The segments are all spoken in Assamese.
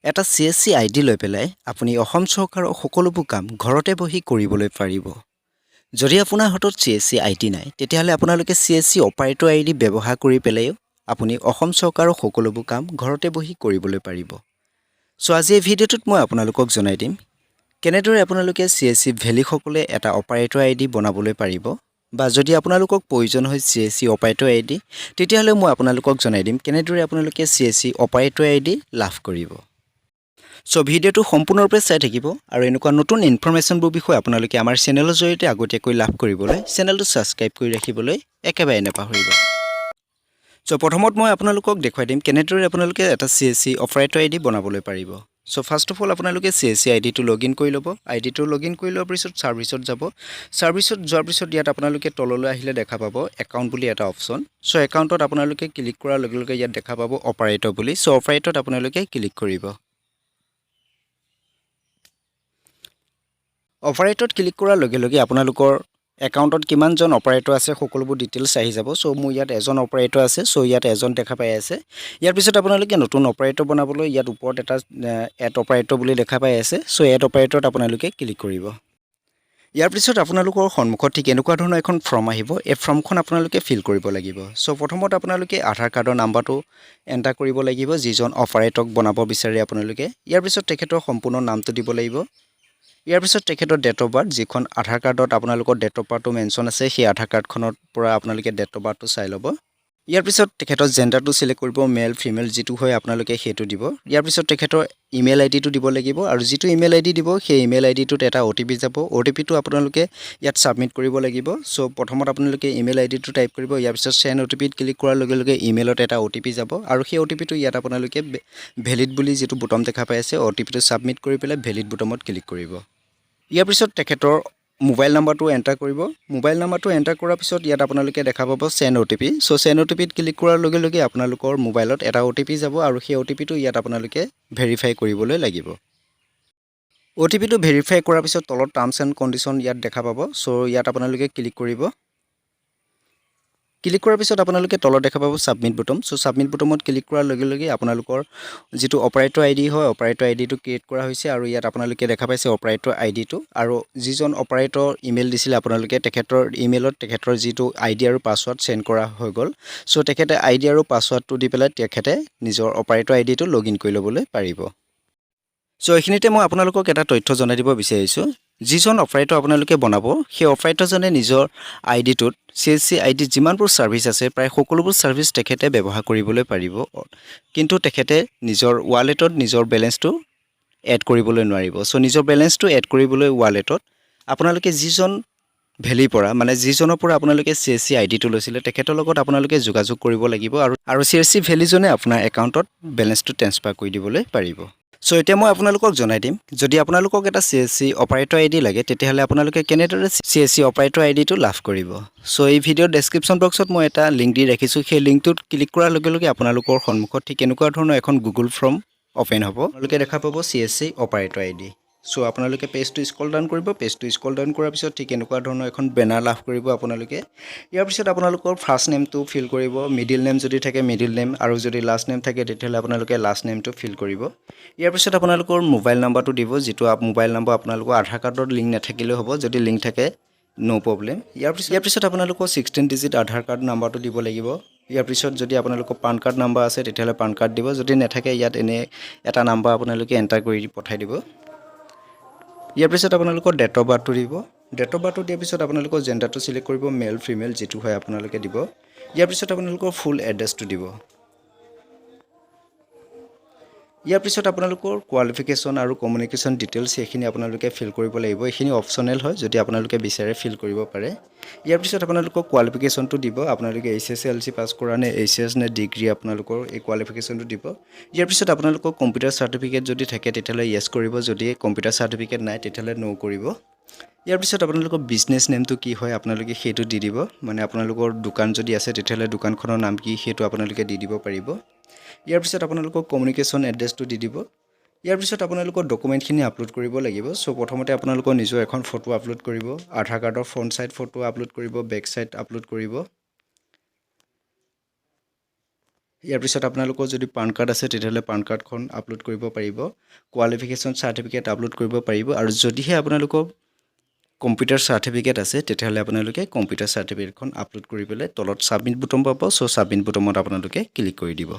এটা CSC ID লৈ পেলাই আপুনি অসম চৰকাৰৰ সকলোবোৰ কাম ঘৰতে বহি কৰিবলৈ পাৰিব। যদি আপোনাৰ হাতত CSC ID নাই, তেতিয়াহ'লে আপোনালোকে CSC Operator ID ব্যৱহাৰ কৰি পেলাইও আপুনি অসম চৰকাৰৰ সকলোবোৰ কাম ঘৰতে বহি কৰিবলৈ পাৰিব। সো আজি এই ভিডিঅ'টোত মই আপোনালোকক জনাই দিম কেনেদৰে আপোনালোকে CSC ভেলিসকলে এটা Operator ID বনাবলৈ পাৰিব। বা যদি আপোনালোকক প্ৰয়োজন হয় CSC Operator ID, তেতিয়াহ'লে মই আপোনালোকক জনাই দিম কেনেদৰে আপোনালোকে CSC Operator ID লাভ কৰিব। সো ভিডিঅ'টো সম্পূৰ্ণৰূপে চাই থাকিব আৰু এনেকুৱা নতুন ইনফৰমেশ্যনবোৰ বিষয়ে আপোনালোকে আমাৰ চেনেলৰ জৰিয়তে আগতীয়াকৈ লাভ কৰিবলৈ চেনেলটো সাবস্ক্ৰাইব কৰি ৰাখিবলৈ একেবাৰে নাপাহৰিব। সো প্ৰথমত মই আপোনালোকক দেখুৱাই দিম কেনেদৰে আপোনালোকে এটা CSC Operator ID বনাবলৈ পাৰিব। সো ফাৰ্স্ট অফ অল আপোনালোকে CSC ID টো লগইন কৰি ল'ব। ID টো লগইন কৰি লোৱাৰ পিছত সাৰ্ভিছত যাব। সাৰ্ভিছত যোৱাৰ পিছত ইয়াত আপোনালোকে তললৈ আহিলে দেখা পাব একাউণ্ট বুলি এটা অপচন। সো একাউণ্টত আপোনালোকে ক্লিক কৰাৰ লগে লগে ইয়াত দেখা পাব অপাৰেটৰ বুলি। সো অপাৰেটৰত আপোনালোকে ক্লিক কৰিব। অপাৰেটৰত ক্লিক কৰাৰ লগে লগে আপোনালোকৰ একাউণ্টত কিমানজন অপাৰেটৰ আছে সকলোবোৰ ডিটেইলছ আহি যাব। সো মোৰ ইয়াত এজন অপাৰেটৰ আছে। সো ইয়াত এজন দেখা পাই আছে। ইয়াৰ পিছত আপোনালোকে নতুন অপাৰেটৰ বনাবলৈ ইয়াত ওপৰত এটা এড অপাৰেটৰ বুলি দেখা পাই আছে। সো এড অপাৰেটৰত আপোনালোকে ক্লিক কৰিব। ইয়াৰ পিছত আপোনালোকৰ সন্মুখত ঠিক এনেকুৱা ধৰণৰ এখন ফৰ্ম আহিব। এই ফৰ্মখন আপোনালোকে ফিল কৰিব লাগিব। সো প্ৰথমত আপোনালোকে আধাৰ কাৰ্ডৰ নাম্বাৰটো এণ্টাৰ কৰিব লাগিব যিজন অপাৰেটৰক বনাব বিচাৰে আপোনালোকে। ইয়াৰ পিছত তেখেতৰ সম্পূৰ্ণ নামটো দিব লাগিব। ইয়াৰ পিছত তেখেতৰ ডেট অফ বাৰ্থ যিখন আধাৰ কাৰ্ডত আপোনালোকৰ ডেট অফ বাৰ্থটো মেনশ্যন আছে সেই আধাৰ কাৰ্ডখনৰ পৰা আপোনালোকে ডেট অফ বাৰ্থটো চাই ল'ব। ইয়াৰ পিছত তেখেতৰ জেন্ডাৰটো সিলেক্ট কৰিব, মেল ফিমেল যিটো হয় আপোনালোকে সেইটো দিব। ইয়াৰ পিছত তেখেতৰ ইমেইল আইডিটো দিব লাগিব আৰু যিটো ইমেইল আইডি দিব সেই ইমেইল আইডিটোত এটা OTP যাব। OTPটো আপোনালোকে ইয়াত সাবমিট কৰিব লাগিব। সো প্ৰথমত আপোনালোকে ইমেইল আইডিটো টাইপ কৰিব। ইয়াৰ পিছত সেন্ড OTPত ক্লিক কৰাৰ লগে লগে ইমেইলত এটা OTP যাব আৰু সেই OTPটো ইয়াত আপোনালোকে ভেলিড বুলি যিটো বুটাম দেখা পাই আছে OTPটো সাবমিট কৰি পেলাই ভেলিড বুটামত ক্লিক কৰিব। ইয়াৰ পিছত তেখেতৰ মোবাইল নাম্বাৰটো এণ্টাৰ কৰিব। মোবাইল নাম্বাৰটো এণ্টাৰ কৰাৰ পিছত ইয়াত আপোনালোকে দেখা পাব সেন্ড OTP। সো সেন্ড OTPত ক্লিক কৰাৰ লগে লগে আপোনালোকৰ মোবাইলত এটা OTP যাব আৰু সেই OTPটো ইয়াত আপোনালোকে ভেৰিফাই কৰিবলৈ লাগিব। OTPটো ভেৰিফাই কৰাৰ পিছত তলত টাৰ্মছ এণ্ড কণ্ডিশ্যন ইয়াত দেখা পাব। সো ইয়াত আপোনালোকে ক্লিক কৰিব। ক্লিক কৰাৰ পিছত আপোনালোকে তলত দেখা পাব সাবমিট বুটাম। সো সাবমিট বুটামত ক্লিক কৰাৰ লগে লগে আপোনালোকৰ যিটো অপাৰেটৰ ID হয় অপাৰেটৰ IDটো ক্ৰিয়েট কৰা হৈছে আৰু ইয়াত আপোনালোকে দেখা পাইছে অপাৰেটৰ IDটো আৰু যিজন অপাৰেটৰ ইমেইল দিছিলে আপোনালোকে তেখেতৰ ইমেইলত তেখেতৰ যিটো ID আৰু পাছৱৰ্ড সেন্ড কৰা হৈ গ'ল। সো তেখেতে ID আৰু পাছৱৰ্ডটো দি পেলাই তেখেতে নিজৰ অপাৰেটৰ IDটো লগইন কৰি ল'বলৈ পাৰিব। সো এইখিনিতে মই আপোনালোকক এটা তথ্য জনাই দিব বিচাৰিছোঁ। যিজন অপাৰেটৰ আপোনালোকে বনাব সেই অপাৰেটৰজনে নিজৰ আইডিটোত CSC ID যিমানবোৰ সাৰ্ভিস আছে প্ৰায় সকলোবোৰ সাৰ্ভিস তেখেতে ব্যৱহাৰ কৰিবলৈ পাৰিব। কিন্তু তেখেতে নিজৰ ওয়ালেটত নিজৰ বেলেন্সটো এড কৰিবলৈ নোৱাৰিব। সো নিজৰ বেলেন্সটো এড কৰিবলৈ ওয়ালেটত আপোনালোকে যিজন ভেলিৰ পৰা মানে যিজনৰ পৰা আপোনালোকে CSC IDটো লৈছিলে তেখেতৰ লগত আপোনালোকে যোগাযোগ কৰিব লাগিব আৰু CSC ভেলিজনে আপোনাৰ একাউণ্টত বেলেন্সটো ট্ৰান্সফাৰ কৰি দিবলৈ পাৰিব। সো এতিয়া মই আপোনালোকক জনাই দিম যদি আপোনালোকক এটা CSC Operator ID লাগে তেতিয়াহ'লে আপোনালোকে কেনেদৰে CSC Operator IDটো লাভ কৰিব। সো এই ভিডিঅ'ৰ ডেসক্ৰিপচন বক্সত মই এটা লিংক দি ৰাখিছোঁ। সেই লিংকটোত ক্লিক কৰাৰ লগে লগে আপোনালোকৰ সন্মুখত ঠিক এনেকুৱা ধৰণৰ এখন গুগল ফৰ্ম ওপেন হ'ব। আপোনালোকে দেখা পাব CSC Operator ID। সো আপোনালোকে পেজটো স্ক্ৰল ডাউন কৰিব। পেজটো স্ক্ৰল ডাউন কৰাৰ পিছত ঠিক এনেকুৱা ধৰণৰ এখন বেনাৰ লাভ কৰিব আপোনালোকে। ইয়াৰ পিছত আপোনালোকৰ ফাৰ্ষ্ট নেমটো ফিল কৰিব, মিডিল নেম যদি থাকে মিডিল নেম আৰু যদি লাষ্ট নেম থাকে তেতিয়াহ'লে আপোনালোকে লাষ্ট নেমটো ফিল কৰিব। ইয়াৰ পিছত আপোনালোকৰ মোবাইল নাম্বাৰটো দিব যিটো মোবাইল নাম্বাৰ আপোনালোকৰ আধাৰ কাৰ্ডত লিংক নাথাকিলেও হ'ব, যদি লিংক থাকে নো প্ৰব্লেম। ইয়াৰ পিছত আপোনালোকৰ 16 ডিজিট আধাৰ কাৰ্ড নাম্বাৰটো দিব লাগিব। ইয়াৰ পিছত যদি আপোনালোকৰ পান কাৰ্ড নাম্বাৰ আছে তেতিয়াহ'লে পান কাৰ্ড দিব, যদি নাথাকে ইয়াত এনে এটা নাম্বাৰ আপোনালোকে এণ্টাৰ কৰি পঠাই দিব। ইয়াৰ পিছত আপোনালোকৰ ডেট অফ বাৰ্থটো দিব। ডেট অফ বাৰ্থটো দিয়াৰ পিছত আপোনালোকৰ জেন্ডাৰটো সিলেক্ট কৰিব, মেল ফিমেল যিটো হয় আপোনালোকে দিব। ইয়াৰ পিছত আপোনালোকৰ ফুল এড্ৰেছটো দিব। ইয়াৰ পিছত আপোনালোকৰ কোৱালিফিকেশ্যন আৰু কমিউনিকেশ্যন ডিটেইলছ এইখিনি আপোনালোকে ফিল কৰিব লাগিব। এইখিনি অপচনেল হয়, যদি আপোনালোকে বিচাৰে ফিল কৰিব পাৰে। ইয়াৰ পিছত আপোনালোকৰ কোৱালিফিকেশ্যনটো দিব। আপোনালোকে HSLC পাছ কৰা নে HS নে ডিগ্ৰী আপোনালোকৰ এই কোৱালিফিকেশ্যনটো দিব। ইয়াৰ পিছত আপোনালোকৰ কম্পিউটাৰ চাৰ্টিফিকেট যদি থাকে তেতিয়াহ'লে ইয়েছ কৰিব, যদি কম্পিউটাৰ চাৰ্টিফিকেট নাই তেতিয়াহ'লে নো কৰিব। ইয়াৰ পিছত আপোনালোকৰ বিজনেছ নেমটো কি হয় আপোনালোকে সেইটো দি দিব, মানে আপোনালোকৰ দোকান যদি আছে তেতিয়াহ'লে দোকানখনৰ নাম কি সেইটো আপোনালোকে দি দিব পাৰিব। ইয়াৰ পিছত আপোনালোকৰ কমিউনিকেশ্যন এড্ৰেছটো দি দিব। ইয়াৰ পিছত আপোনালোকৰ ডকুমেণ্টখিনি আপলোড কৰিব লাগিব। সো প্ৰথমতে আপোনালোকৰ নিজৰ এখন ফটো আপলোড কৰিব, আধাৰ কাৰ্ডৰ ফ্ৰণ্ট সাইড ফটো আপলোড কৰিব, বেক সাইড আপলোড কৰিব। ইয়াৰ পিছত আপোনালোকৰ যদি পান কাৰ্ড আছে তেতিয়াহ'লে পান কাৰ্ডখন আপলোড কৰিব পাৰিব কোৱালিফিকেশ্যন চাৰ্টিফিকেট আপলোড কৰিব পাৰিব আৰু যদিহে আপোনালোকৰ কম্পিউটাৰ চাৰ্টিফিকেট আছে তেতিয়াহ'লে আপোনালোকে কম্পিউটাৰ চাৰ্টিফিকেটখন আপলোড কৰি পেলাই তলত সাবমিট বুটাম পাব সো সাবমিট বুটামত আপোনালোকে ক্লিক কৰি দিব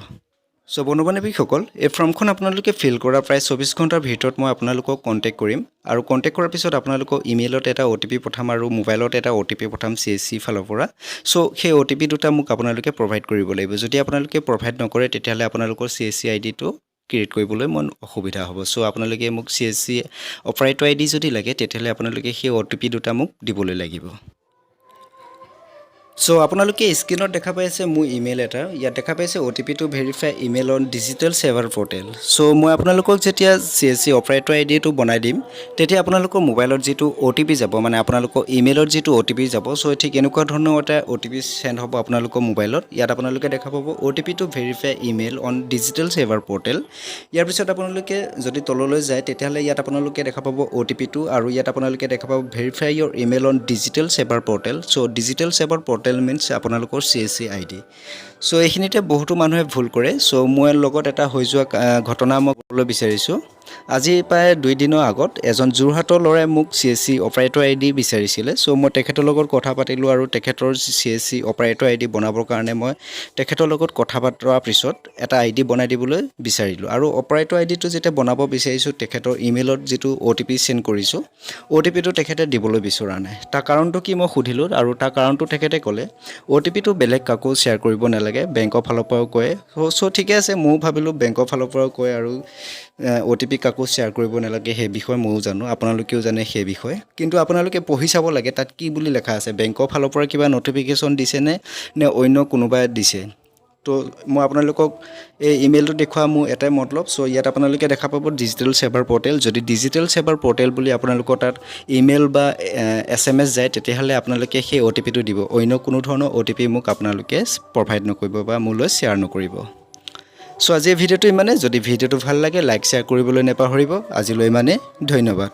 সো বন্ধু-বান্ধৱীসকল এই ফৰ্মখন আপোনালোকে ফিল কৰা প্ৰায় 24 ঘণ্টাৰ ভিতৰত মই আপোনালোকক কন্টেক্ট কৰিম আৰু কন্টেক্ট কৰাৰ পিছত আপোনালোকক ইমেইলত এটা OTP পঠাম আৰু মোবাইলত এটা OTP পঠাম CSC ফালৰ পৰা সো সেই OTP দুটা মোক আপোনালোকে প্ৰভাইড কৰিব লাগিব যদি আপোনালোকে প্ৰভাইড নকৰে তেতিয়াহ'লে আপোনালোকৰ CSC ID টো ক্ৰিয়েট কৰিবলৈ মন অসুবিধা হ'ব সো আপোনালোকে মোক CSC Operator ID যদি লাগে তেতিয়াহ'লে আপোনালোকে সেই OTP দুটা মোক দিবলৈ লাগিব সো আপোনালোকে স্ক্ৰিনত দেখা পাইছে মোৰ ইমেইল এটা ইয়াত দেখা পাইছে OTP টো verify email on digital Seva portal so মই আপোনালোকক যেতিয়া CSC Operator ID টো বনাই দিম তেতিয়া আপোনালোকৰ মোবাইলত যেটো OTP যাব মানে আপোনালোকৰ ইমেইলত যেটো OTP যাব সো ঠিক এনেকুৱা ধৰণৰ এটা OTP সেন্ড হ'ব আপোনালোকৰ মোবাইলত ইয়াত আপোনালোকে দেখা পাব OTP টো verify email on digital Seva portal ইয়াৰ পিছত আপোনালোকে যদি তললৈ যায় তেতিয়াহ'লে ইয়াত আপোনালোকে দেখা পাব OTP টো আৰু ইয়াত আপোনালোকে দেখা পাব verify your email on digital Seva portal so digital Seva portal means আপোনালোকৰ CSC ID সো এইখিনিতে বহুতো মানুহে ভুল কৰে সো মই লগত এটা হৈ যোৱা ঘটনা মই ক'বলৈ বিচাৰিছো আজি প্ৰায় 2 দিনৰ আগত এজন জুৰহাটৰ লৰাই মোক CSC Operator ID বিচাৰিছিলে সো মই তেখেতৰ লগত কথা পাতিলো আৰু তেখেতৰ CSC Operator ID বনাবৰ কাৰণে মই তেখেতৰ লগত কথা পাতাৰ পিছত এটা ID বনাই দিবলৈ বিচাৰিলো আৰু Operator ID টো যেতে বনাব বিচাৰিছো তেখেতৰ ইমেইলত যেটো OTP সেন্ড কৰিছো OTP টো তেখেতে দিবলৈ বিচৰা নাই তাৰ কাৰণটো কি মই সুধিলো আৰু তাৰ কাৰণটো তেখেতে ক'লে OTP টো বেলেগ কাকো শেয়াৰ কৰিব নালাগে বেংকৰ ফালৰ পৰাও কয় সো ঠিকে আছে মই ভাবিলো বেংকৰ ফালৰ পৰাও কয় আৰু OTP কাকো শেয়াৰ কৰিব নালাগে হে বিষয় ময়ো জানো আপোনালোকেও জানে হে বিষয় কিন্তু আপোনালোকে পঢ়ি চাব লাগে তাত কি বুলি লেখা আছে বেংকৰ ফালৰ পৰা কিবা নটিফিকেশন দিছে নে অন্য কোনোবাই দিছে তো মই আপোনালোকক এই ইমেইলটো দেখুৱা মোৰ এটাই মতলব সো ইয়াত আপোনালোকে দেখা পাব ডিজিটেল সেভাৰ পোৰ্টেল যদি ডিজিটেল সেভাৰ পোৰ্টেল বুলি আপোনালোকৰ তাত ইমেইল বা SMS যায় তেতিয়াহ'লে আপোনালোকে সেই OTP টো দিব অন্য কোনো ধৰণৰ OTP মোক আপোনালোকে প্ৰভাইড নকৰিব বা মোলৈ শেয়াৰ নকৰিব সো আজি ভিডিওটো ইমানে যদি ভিডিওটো ভাল লাগে লাইক শেয়াৰ কৰিবলৈ নেপাহৰিব আজিলৈ ইমানে ধন্যবাদ